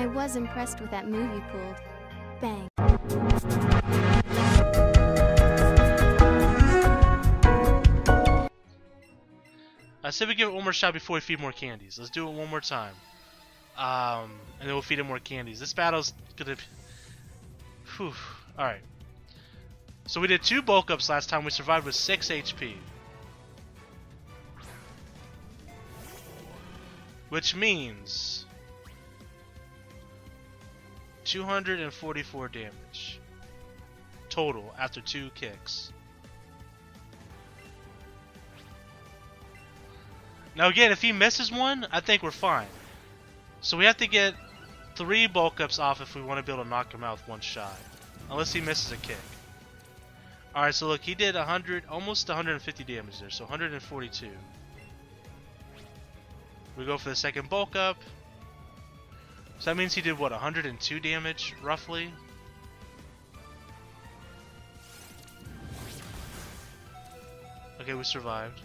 I was impressed with that move you pulled. Bang. I said we give it one more shot before we feed more candies. Let's do it one more time. And then we'll feed him more candies. This battle's gonna be... Whew. Alright. So we did 2 bulk ups last time. We survived with 6 HP. Which means... 244 damage. Total after 2 kicks. Now again, if he misses one, I think we're fine. So we have to get 3 bulk ups off if we want to be able to knock him out with one shot. Unless he misses a kick. Alright, so look, he did 100, almost 150 damage there, so 142. We go for the second bulk up. So that means he did what, 102 damage, roughly? Okay, we survived.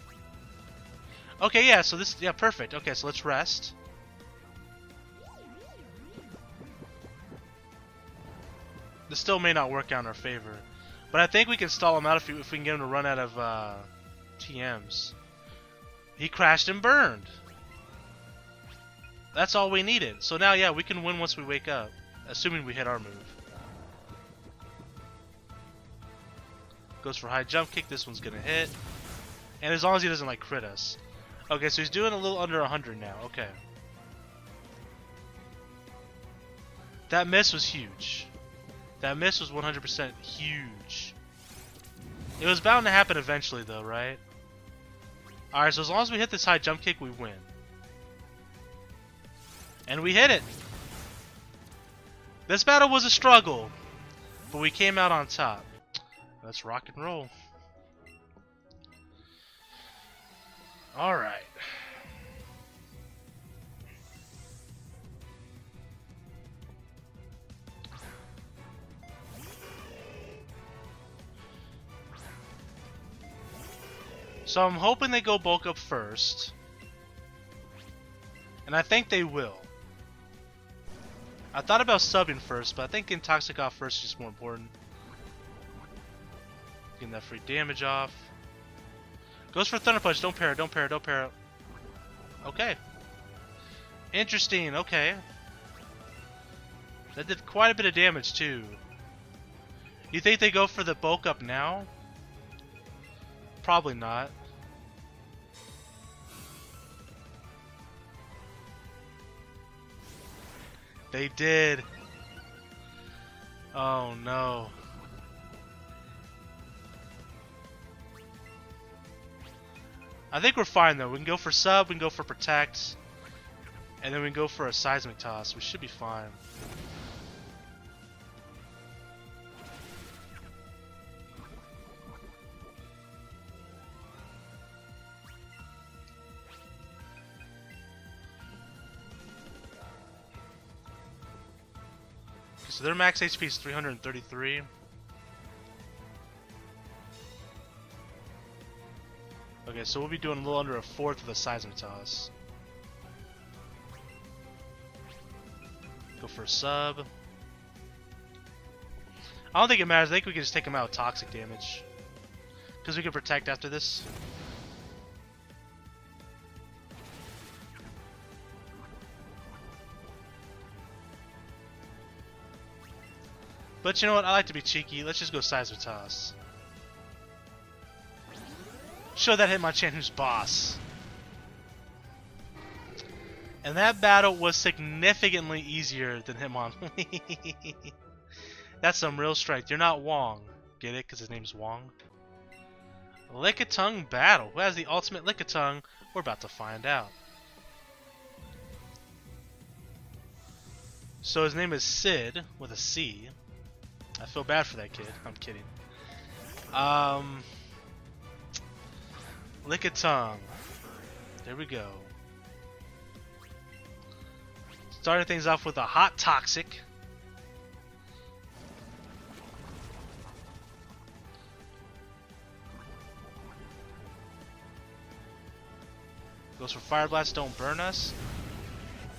Okay, yeah, so this, yeah, perfect. Okay, so let's rest. This still may not work out in our favor. But I think we can stall him out if we can get him to run out of TMs. He crashed and burned. That's all we needed. So now, yeah, we can win once we wake up. Assuming we hit our move. Goes for high jump kick. This one's gonna hit. And as long as he doesn't, like, crit us. Okay, so he's doing a little under 100 now. Okay. That miss was huge. That miss was 100% huge. It was bound to happen eventually, though, right? Alright, so as long as we hit this high jump kick, we win. And we hit it! This battle was a struggle, but we came out on top. Let's rock and roll. Alright. So I'm hoping they go bulk up first. And I think they will. I thought about subbing first, but I think getting Toxic off first is just more important. Getting that free damage off. Goes for Thunder Punch. Don't pair it, don't pair it, don't pair it. Okay. Interesting, okay. That did quite a bit of damage too. You think they go for the bulk up now? Probably not. They did. Oh no. I think we're fine though. We can go for sub, we can go for protect, and then we can go for a seismic toss. We should be fine. So their max HP is 333. Okay, so we'll be doing a little under a fourth of the seismic toss. Go for a sub. I don't think it matters. I think we can just take him out with toxic damage. Because we can protect after this. But you know what? I like to be cheeky. Let's just go seismic toss. Show that Hitmonchan who's boss. And that battle was significantly easier than Hitmonlee. That's some real strength. You're not Wong. Get it? Because his name's Wong. Lickitung battle. Who has the ultimate Lickitung? We're about to find out. So his name is Sid with a C. I feel bad for that kid. I'm kidding. Lickitung. There we go. Starting things off with a hot toxic. Goes for Fire Blast, don't burn us.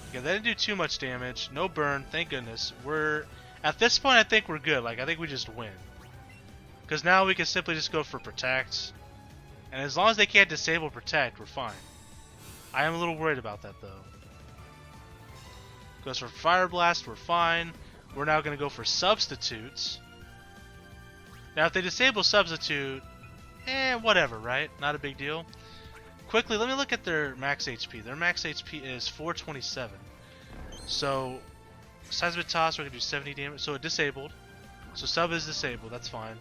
Okay, they didn't do too much damage. No burn, thank goodness. We're at this point, I think we're good. Like, I think we just win. Because now we can simply just go for protect. And as long as they can't disable protect, we're fine. I am a little worried about that, though. Goes for fire blast, we're fine. We're now going to go for substitutes. Now, if they disable substitute, whatever, right? Not a big deal. Quickly, let me look at their max HP. Their max HP is 427. So, seismic toss, we're going to do 70 damage. So, it disabled. So, sub is disabled. That's fine.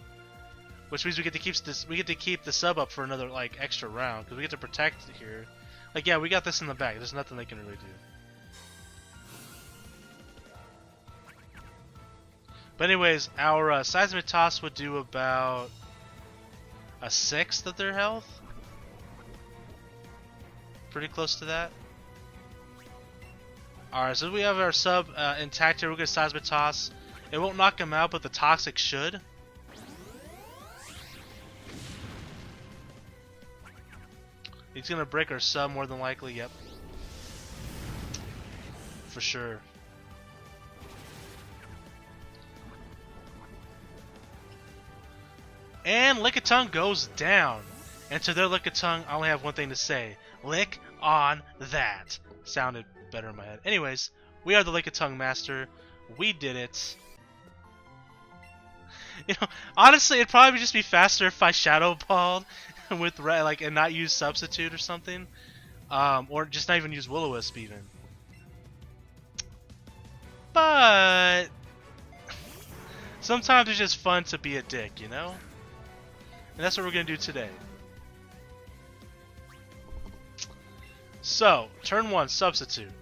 Which means we get to keep this. We get to keep the sub up for another like extra round because we get to protect here. Like, yeah, we got this in the bag. There's nothing they can really do. But anyways, our seismic toss would do about a sixth of their health. Pretty close to that. Alright, so we have our sub intact here. We're going to seismic toss. It won't knock him out, but the toxic should. He's going to break our sub more than likely. Yep. For sure. And Lickitung goes down. And to their Lickitung, I only have one thing to say. Lick on that. Sounded better in my head. Anyways, we are the Lickitung Master. We did it. You know, honestly, it'd probably just be faster if I Shadow Balled with like and not use substitute or something, or just not even use Will-O-Wisp even. But sometimes it's just fun to be a dick, you know. And that's what we're gonna do today. So, turn 1, substitute.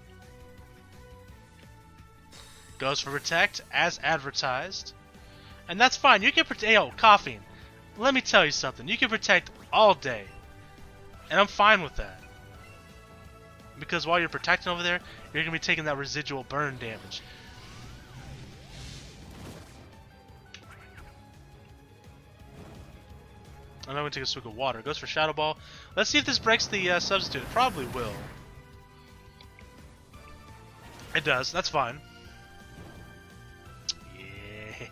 Goes for protect as advertised. And that's fine. You can protect. Yo, Coughing. Let me tell you something. You can protect all day. And I'm fine with that. Because while you're protecting over there, you're going to be taking that residual burn damage. I'm going to take a swig of water. Goes for Shadow Ball. Let's see if this breaks the substitute. It probably will. It does. That's fine. Yeah.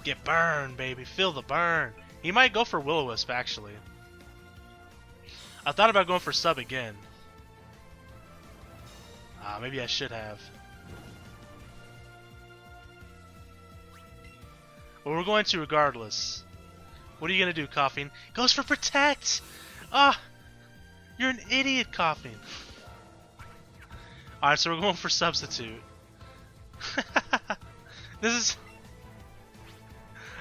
Get burned, baby. Feel the burn. He might go for Will-O-Wisp, actually. I thought about going for sub again. Maybe I should have. But we're going to regardless. What are you going to do, Coughing? Goes for protect! Ah! You're an idiot, Coughing. Alright, so we're going for substitute. This is...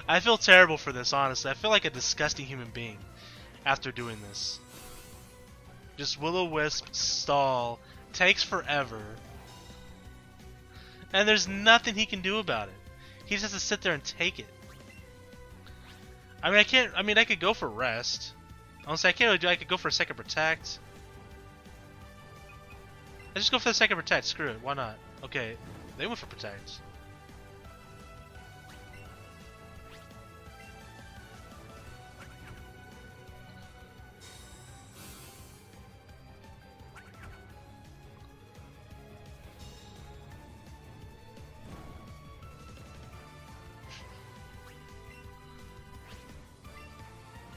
I feel terrible for this, honestly. I feel like a disgusting human being after doing this. Just Will-O-Wisp, stall, takes forever. And there's nothing he can do about it. He just has to sit there and take it. I mean, I could go for rest. Honestly, I can't really do. I could go for a second protect. Let's just go for the second protect. Screw it. Why not? Okay, they went for protect.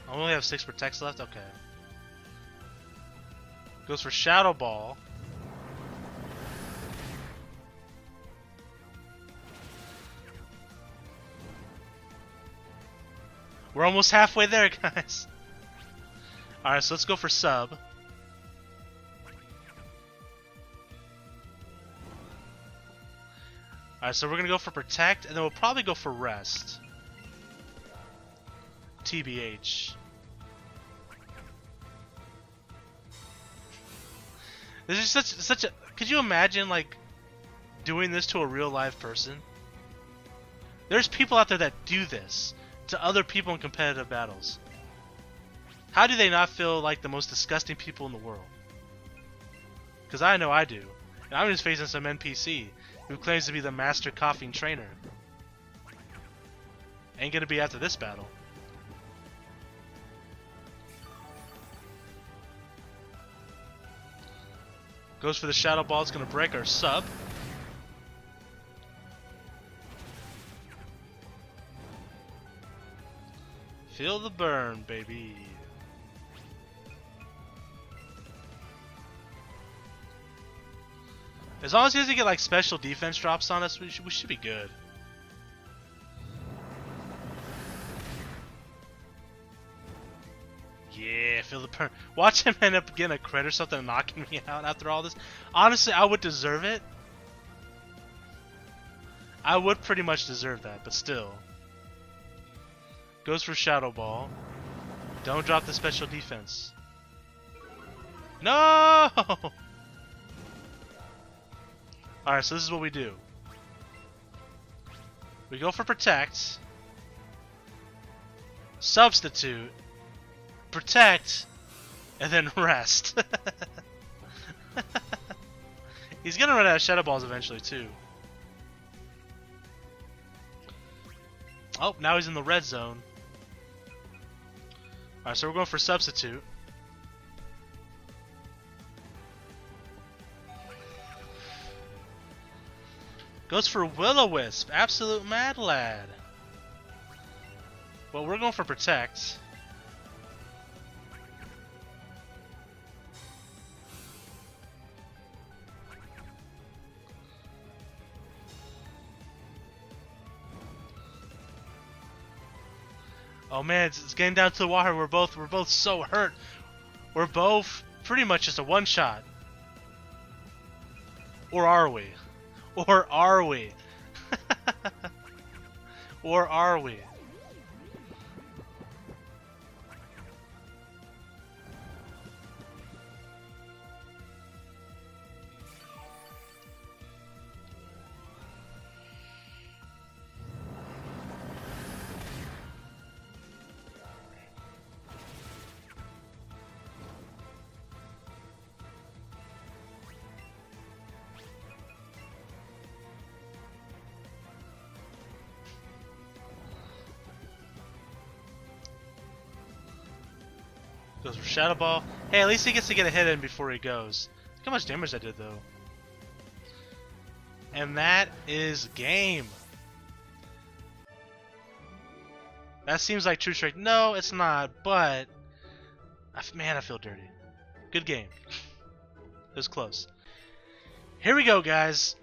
I only have 6 protects left? Okay. Goes for Shadow Ball. We're almost halfway there, guys. Alright, so let's go for sub. Alright, so we're going to go for protect, and then we'll probably go for rest. TBH. This is such a... Could you imagine, like, doing this to a real live person? There's people out there that do this to other people in competitive battles. How do they not feel like the most disgusting people in the world? Because I know I do. And I'm just facing some NPC who claims to be the master Coughing trainer. Ain't gonna be after this battle. Goes for the Shadow Ball. It's going to break our sub. Feel the burn, baby. As long as he doesn't get like special defense drops on us, we should be good. Yeah, feel the burn. Watch him end up getting a crit or something and knocking me out after all this. Honestly, I would deserve it. I would pretty much deserve that, but still. Goes for Shadow Ball. Don't drop the special defense. No! Alright, so this is what we do. We go for Protect. Substitute. Protect. And then Rest. He's gonna run out of Shadow Balls eventually, too. Oh, now he's in the red zone. Alright, so we're going for Substitute. Goes for Will-O-Wisp. Absolute mad lad. Well, we're going for Protect. Oh man, it's getting down to the wire. We're both so hurt. We're both pretty much just a one shot. Or are we? Or are we? Or are we? Goes for Shadow Ball. Hey, at least he gets to get a hit in before he goes. Look how much damage I did, though. And that is game. That seems like true strength. No, it's not, but... Man, I feel dirty. Good game. It was close. Here we go, guys.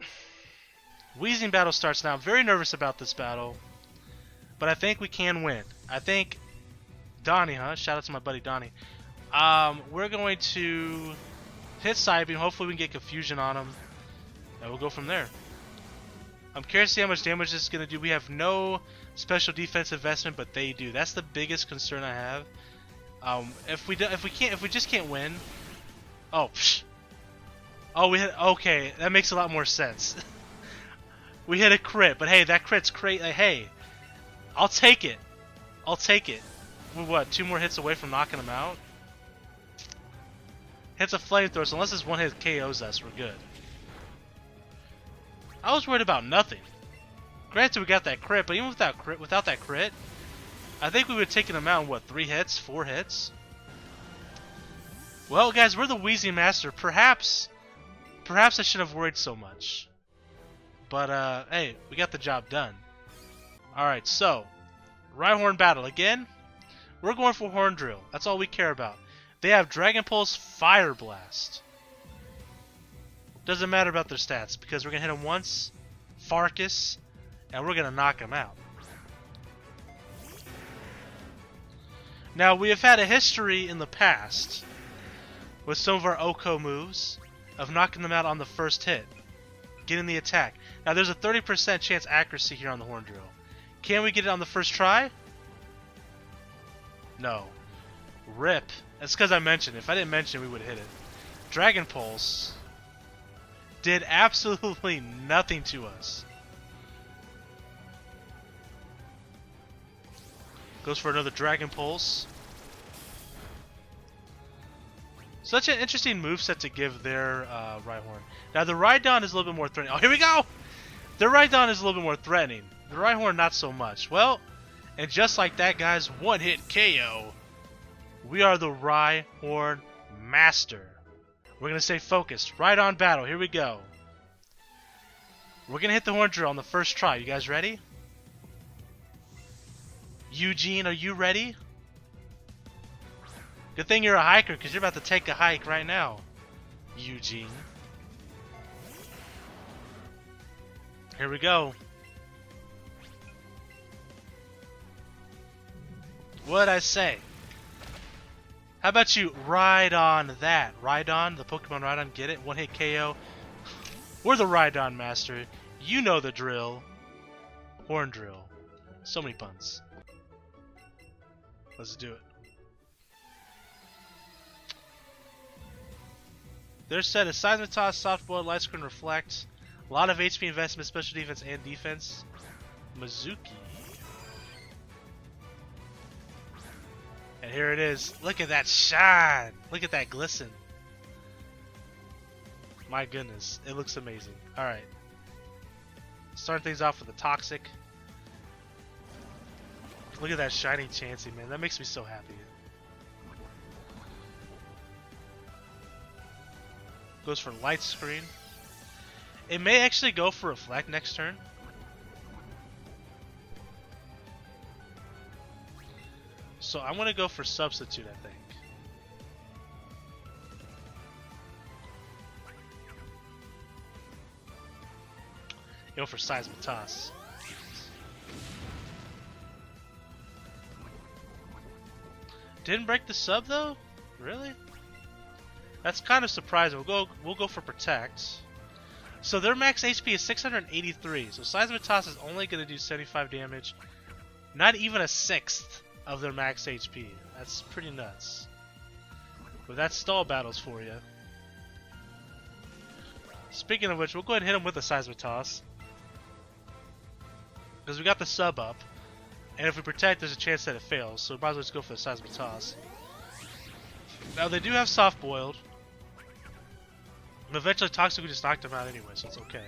Wheezing battle starts now. I'm very nervous about this battle. But I think we can win. I think... Donnie, huh? Shout out to my buddy Donnie. We're going to hit Side Beam. Hopefully we can get Confusion on him. And we'll go from there. I'm curious to see how much damage this is going to do. We have no special defense investment, but they do. That's the biggest concern I have. If we just can't win. Oh, psh. Oh, we hit. Okay, that makes a lot more sense. We hit a crit, but hey, that crit's crazy. Hey, I'll take it. I'll take it. We're what, 2 more hits away from knocking him out? Hits a flamethrower, so unless this one hit KOs us, we're good. I was worried about nothing. Granted, we got that crit, but even without that crit, I think we would have taken him out in what, 3 hits, 4 hits? Well, guys, we're the Wheezy Master. Perhaps I shouldn't have worried so much. But hey, we got the job done. All right, so Rhyhorn battle again. We're going for Horn Drill. That's all we care about. They have Dragon Pulse, Fire Blast. Doesn't matter about their stats because we're going to hit them once, Farkas, and we're going to knock them out. Now, we have had a history in the past with some of our Oko moves of knocking them out on the first hit, getting the attack. Now, there's a 30% chance accuracy here on the Horn Drill. Can we get it on the first try? No. RIP. That's because I mentioned it. If I didn't mention it, we would have hit it. Dragon Pulse did absolutely nothing to us. Goes for another Dragon Pulse. Such an interesting moveset to give their Rhyhorn. Now the Rhydon is a little bit more threatening. Oh, here we go! The Rhydon is a little bit more threatening. The Rhyhorn not so much. Well, and just like that, guys, one hit KO. We are the Rhyhorn Master. We're going to stay focused. Right on battle. Here we go. We're going to hit the horn drill on the first try. You guys ready? Eugene, are you ready? Good thing you're a hiker because you're about to take a hike right now. Eugene. Here we go. What'd I say? How about you ride on that? Rhydon, the Pokemon Rhydon, get it? One hit KO. We're the Rhydon master. You know the drill. Horn drill. So many puns. Let's do it. Their set is Seismitoss, Soft Boiled, Light Screen, Reflect. A lot of HP investment, special defense, and defense. Mizuki. And here it is. Look at that shine. Look at that glisten. My goodness. It looks amazing. Alright. Starting things off with a Toxic. Look at that shiny Chansey, man. That makes me so happy. Goes for Light Screen. It may actually go for Reflect next turn. So I'm going to go for Substitute, I think. Go for Seismitoss. Didn't break the sub though? Really? That's kind of surprising. We'll go for Protect. So their max HP is 683. So Seismitoss is only going to do 75 damage. Not even a sixth of their max HP. That's pretty nuts. But that's stall battles for you. Speaking of which, we'll go ahead and hit him with a Seismitoss. Because we got the sub up. And if we protect, there's a chance that it fails. So we might as well just go for the Seismitoss. Now they do have Soft Boiled. And eventually Toxic, we just knocked him out anyway, so it's okay.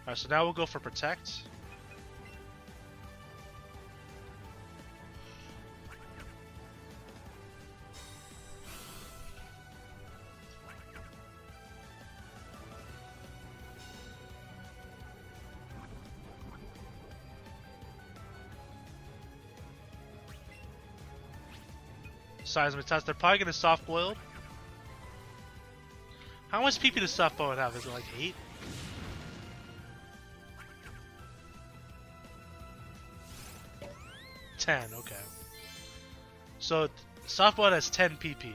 Alright, so now we'll go for Protect. Seismitoss, they're probably going to Soft Boiled. How much PP does Soft Boiled have? Is it like 8? Okay. So Soft Boiled has 10 PP.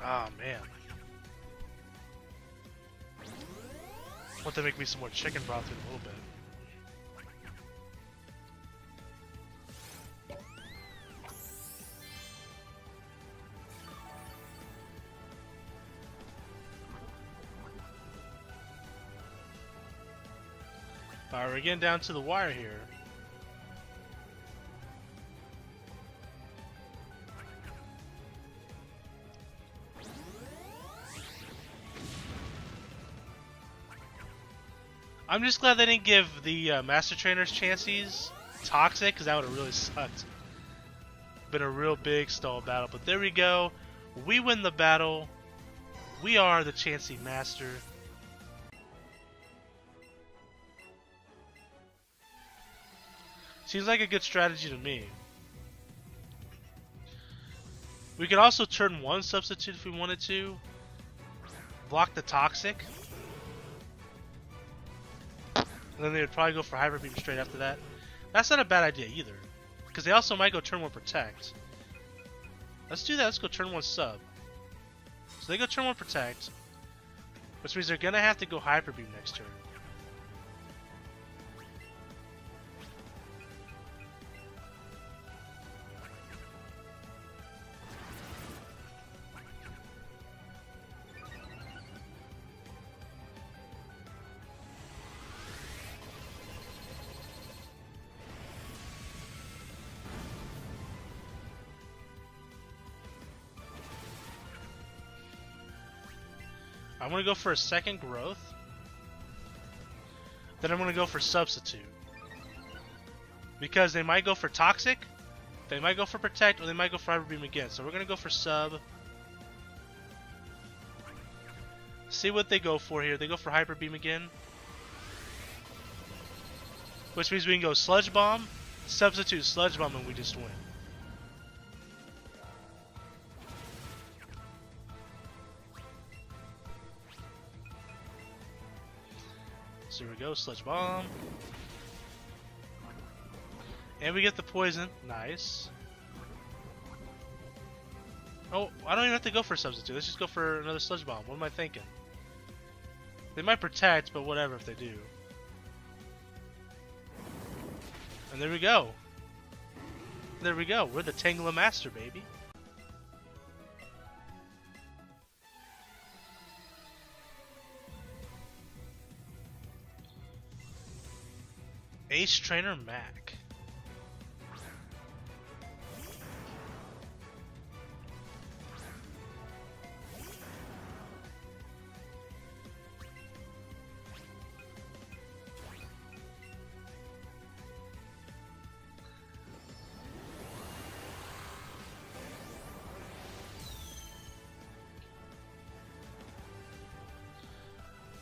Oh man. I want to make me some more chicken broth in a little bit. Alright, we're getting down to the wire here. I'm just glad they didn't give the Master Trainers Chanseys Toxic, because that would have really sucked. Been a real big stall battle, but there we go. We win the battle. We are the Chansey Master. Seems like a good strategy to me. We could also turn 1 Substitute if we wanted to. Block the Toxic. And then they would probably go for Hyper Beam straight after that. That's not a bad idea either. Because they also might go turn 1 Protect. Let's do that. Let's go turn 1 Sub. So they go turn 1 Protect. Which means they're gonna have to go Hyper Beam next turn. I'm going to go for a second growth. Then I'm going to go for substitute. Because they might go for toxic, they might go for protect, or they might go for hyper beam again. So we're going to go for sub. See what they go for here. They go for hyper beam again. Which means we can go sludge bomb, substitute sludge bomb, and we just win. So here we go, sludge bomb. And we get the poison. Nice. Oh, I don't even have to go for substitute. Let's just go for another sludge bomb. What am I thinking? They might protect, but whatever if they do. And there we go. There we go. We're the Tangela Master, baby. Ace Trainer Mac.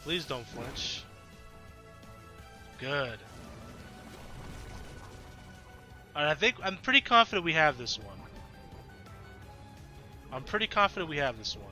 Please don't flinch. Good. Alright, I'm pretty confident we have this one. I'm pretty confident we have this one.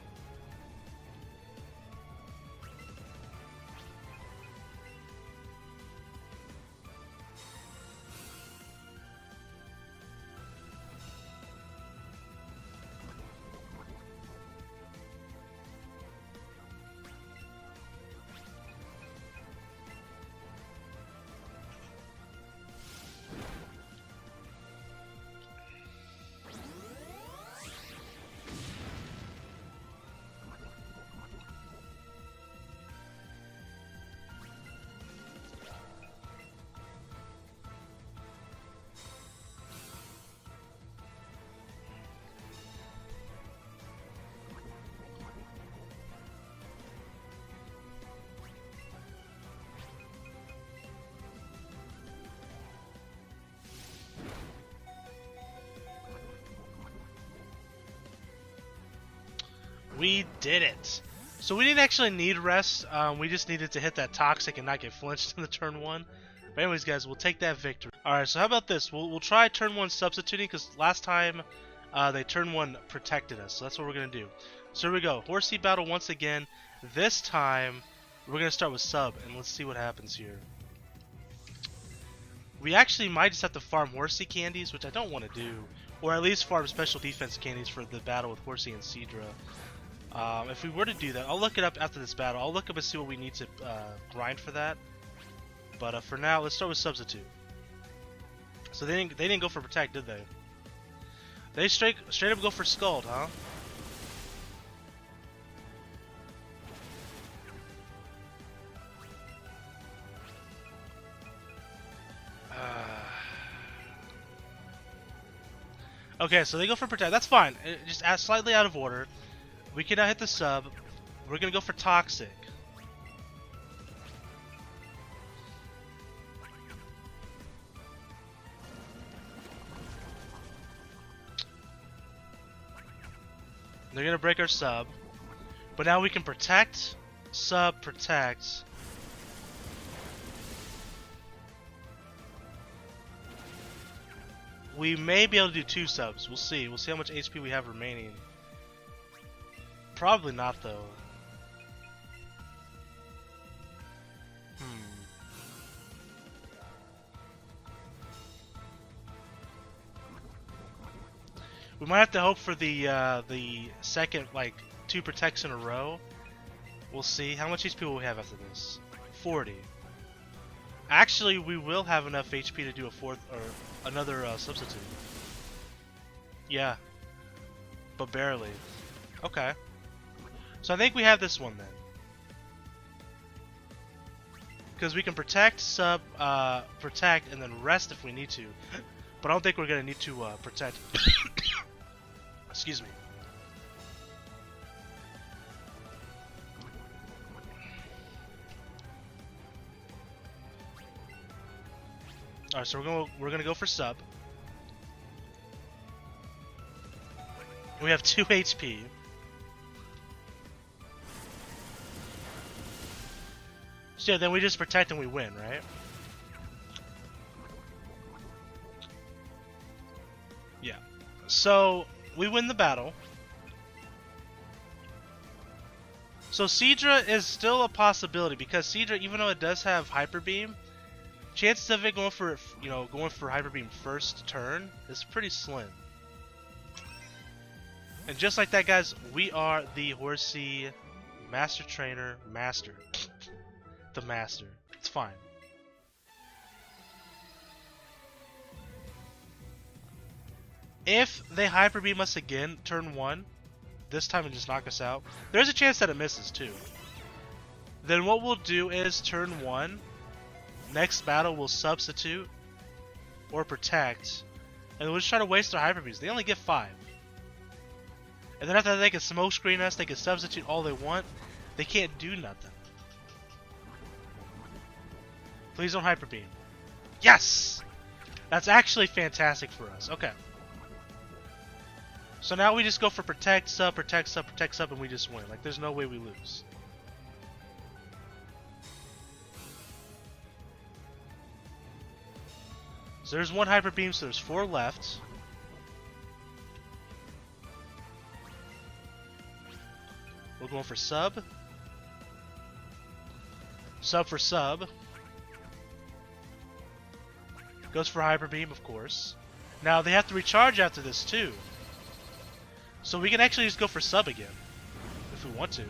We did it. So we didn't actually need rest. We just needed to hit that toxic and not get flinched in the turn one. But anyways, guys, we'll take that victory. Alright, so how about this? We'll try turn one substituting, because last time they turn one protected us. So that's what we're going to do. So here we go. Horsey battle once again. This time, we're going to start with sub, and let's see what happens here. We actually might just have to farm Horsey candies, which I don't want to do. Or at least farm special defense candies for the battle with Horsey and Seadra. If we were to do that, I'll look it up after this battle. I'll look up and see what we need to grind for that. But for now, let's start with substitute. So they didn't go for protect, did they? They straight up go for scald, huh? Okay, so they go for protect. That's fine. Just slightly out of order. We can now hit the sub. We're gonna go for toxic. They're gonna break our sub, but now we can protect, sub, protect. We may be able to do 2 subs. We'll see. We'll see how much HP we have remaining. Probably not, though. We might have to hope for the second, like, 2 protects in a row. We'll see. How much HP will we have after this? 40. Actually, we will have enough HP to do a fourth or another substitute. Yeah. But barely. Okay. So I think we have this one then. Because we can protect, protect, and then rest if we need to. But I don't think we're going to need to protect. Excuse me. Alright, so we're gonna go for sub. We have 2 HP. So yeah, then we just protect and we win, right? Yeah. So we win the battle. So Seadra is still a possibility because Seadra, even though it does have Hyper Beam, chances of it going for Hyper Beam first turn is pretty slim. And just like that, guys, we are the Horsey Master Trainer Master. The Master. It's fine. If they Hyper Beam us again, turn 1, this time and just knock us out, there's a chance that it misses too. Then what we'll do is turn 1, next battle we'll substitute or protect, and we'll just try to waste their Hyper Beams. They only get 5. And then after that, they can smoke screen us, they can substitute all they want, they can't do nothing. Please don't Hyper Beam. Yes! That's actually fantastic for us. Okay. So now we just go for protect, sub, protect, sub, protect, sub, and we just win. Like, there's no way we lose. So there's 1 Hyper Beam, so there's 4 left. We're going for sub. Sub for sub. Goes for Hyper Beam, of course. Now, they have to recharge after this, too. So we can actually just go for sub again, if we want to.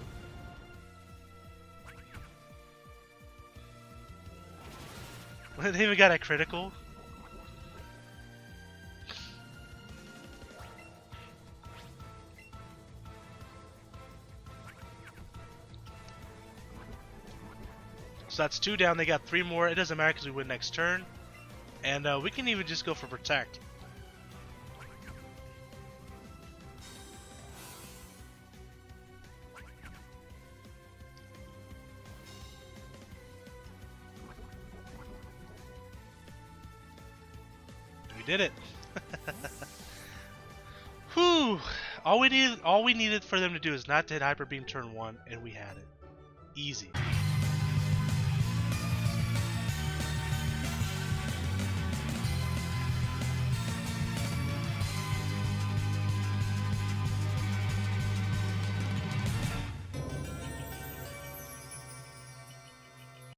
They even got a critical. So that's 2 down, they got 3 more. It doesn't matter because we win next turn. And we can even just go for protect. We did it. Whew. All we needed for them to do is not to hit Hyper Beam turn 1, and we had it. Easy.